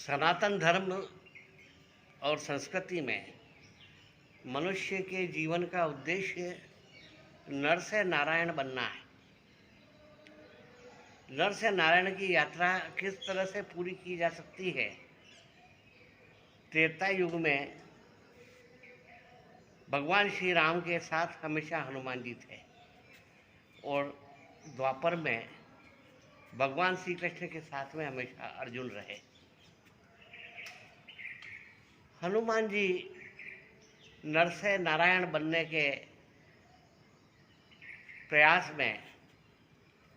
सनातन धर्म और संस्कृति में मनुष्य के जीवन का उद्देश्य नर से नारायण बनना है। नर से नारायण की यात्रा किस तरह से पूरी की जा सकती है? त्रेता युग में भगवान श्री राम के साथ हमेशा हनुमान जी थे और द्वापर में भगवान श्री कृष्ण के साथ में हमेशा अर्जुन रहे। हनुमान जी नर से नारायण बनने के प्रयास में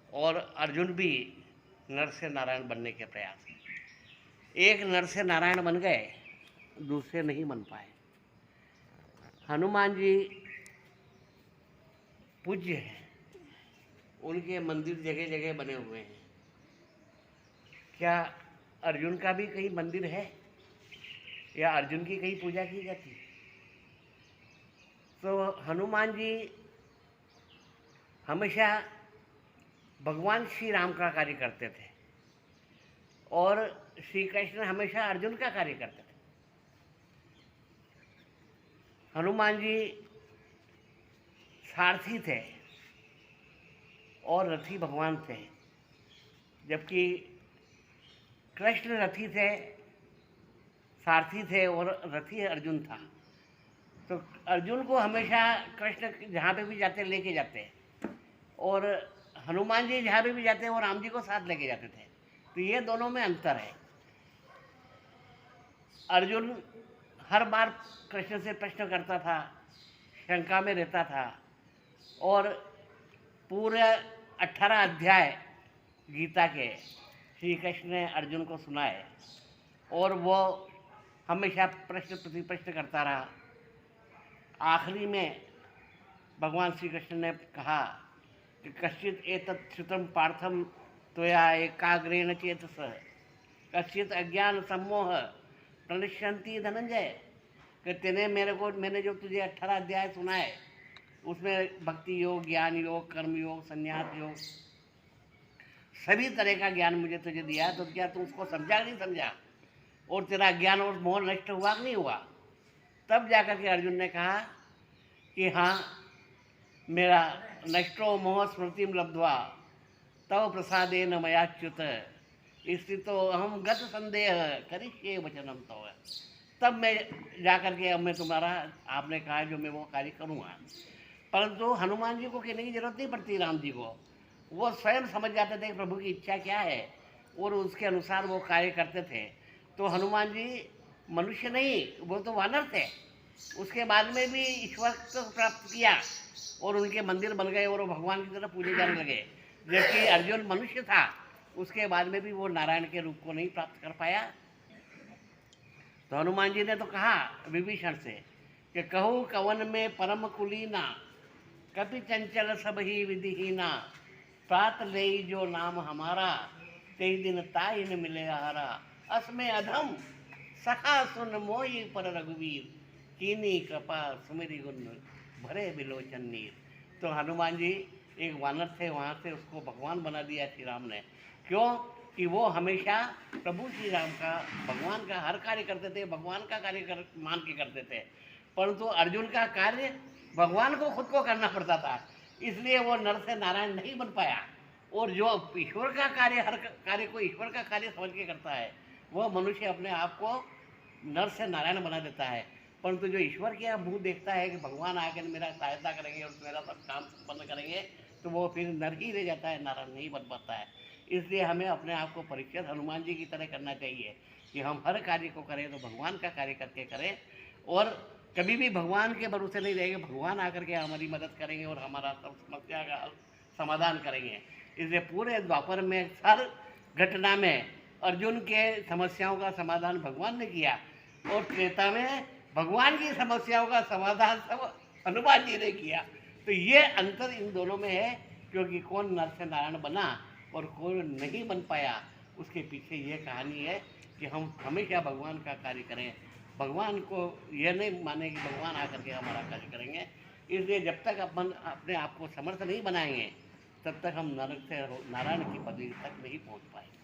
और अर्जुन भी नर से नारायण बनने के प्रयास में, एक नर से नारायण बन गए, दूसरे नहीं बन पाए। हनुमान जी पूज्य हैं, उनके मंदिर जगह जगह बने हुए हैं। क्या अर्जुन का भी कहीं मंदिर है या अर्जुन की कहीं पूजा की जाती है? तो हनुमान जी हमेशा भगवान श्री राम का कार्य करते थे और श्री कृष्ण हमेशा अर्जुन का कार्य करते थे। हनुमान जी सारथी थे और रथी भगवान थे, जबकि कृष्ण रथी थे, सारथी थे और रथी अर्जुन था। तो अर्जुन को हमेशा कृष्ण जहाँ पे भी जाते लेके जाते और हनुमान जी जहाँ पे भी जाते वो राम जी को साथ लेके जाते थे। तो ये दोनों में अंतर है। अर्जुन हर बार कृष्ण से प्रश्न करता था, शंका में रहता था और पूरे 18 अध्याय गीता के श्री कृष्ण ने अर्जुन को सुनाए और वो हमेशा प्रश्न प्रति प्रश्न करता रहा। आखिरी में भगवान श्री कृष्ण ने कहा कि कश्चित एतत् श्रुतं पार्थम त्वया एकाग्रेण चेतसा कश्चित अज्ञान सम्मोह प्रणश्यन्ति धनंजय, कि मैंने जो तुझे 18 अध्याय सुनाए उसमें भक्ति योग, ज्ञान योग, कर्म योग, संन्यास योग, सभी तरह का ज्ञान मुझे तुझे दिया, तो क्या तू उसको समझा नहीं समझा और तेरा ज्ञान और मोह नष्ट हुआ कि नहीं हुआ? तब जाकर के अर्जुन ने कहा कि हाँ, मेरा नष्टो मोह स्मृतिम लब्ध्वा तव प्रसादेन मयाच्युत स्थितो अहम गत संदेह करिष्ये वचनम तव। तब मैं जाकर के अब मैं तुम्हारा, आपने कहा जो मैं वो कार्य करूँगा। परंतु हनुमान जी को कहने की जरूरत नहीं पड़ती, राम जी को वो स्वयं समझ जाते थे कि प्रभु की इच्छा क्या है और उसके अनुसार वो कार्य करते थे। तो हनुमान जी मनुष्य नहीं, वो तो वानर थे। उसके बाद में भी ईश्वर को प्राप्त किया और उनके मंदिर बन गए और वो भगवान की तरफ पूजे जाने लगे। जबकि अर्जुन मनुष्य था, उसके बाद में भी वो नारायण के रूप को नहीं प्राप्त कर पाया। तो हनुमान जी ने तो कहा विभीषण से कि कहूँ कवन में परम कुलीना कपि चंचल सब ही विधिहीना प्रात ले जो नाम हमारा तेई दिन ताई न मिले हारा असमय अधम सखा सुन मोई पर रघुवीर कीनी कृपा सुमेरी गुण भरे बिलोचन नीर। तो हनुमान जी एक वानर थे, वहाँ से उसको भगवान बना दिया श्री राम ने। क्यों? कि वो हमेशा प्रभु श्री राम का, भगवान का हर कार्य करते थे, भगवान का कार्य मान के करते थे। परंतु अर्जुन का कार्य भगवान को खुद को करना पड़ता था, इसलिए वो नर से नारायण नहीं बन पाया। और जो ईश्वर का कार्य, हर कार्य को ईश्वर का कार्य समझ के करता है, वह मनुष्य अपने आप को नर से नारायण बना देता है। परंतु जो ईश्वर के मुँह देखता है कि भगवान आकर मेरा सहायता करेंगे और मेरा सब काम संपन्न करेंगे, तो वो फिर नर ही रह जाता है, नारायण नहीं बन पाता है। इसलिए हमें अपने आप को परीक्षित हनुमान जी की तरह करना चाहिए कि हम हर कार्य को करें तो भगवान का कार्य करके करें और कभी भी भगवान के भरोसे नहीं रहेंगे। भगवान आकर के हमारी मदद करेंगे और हमारा सब समस्या का समाधान करेंगे। इसलिए पूरे द्वापर में हर घटना में अर्जुन के समस्याओं का समाधान भगवान ने किया और त्रेता में भगवान की समस्याओं का समाधान सब हनुमान जी ने किया। तो ये अंतर इन दोनों में है, क्योंकि कौन नर से नारायण बना और कौन नहीं बन पाया, उसके पीछे ये कहानी है कि हम हमेशा भगवान का कार्य करें। भगवान को यह नहीं माने कि भगवान आकर के हमारा कार्य करेंगे। इसलिए जब तक अपन अपने आप को समर्थ नहीं बनाएंगे, तब तक हम नरक से नारायण की पदवी तक नहीं पहुंच पाएंगे।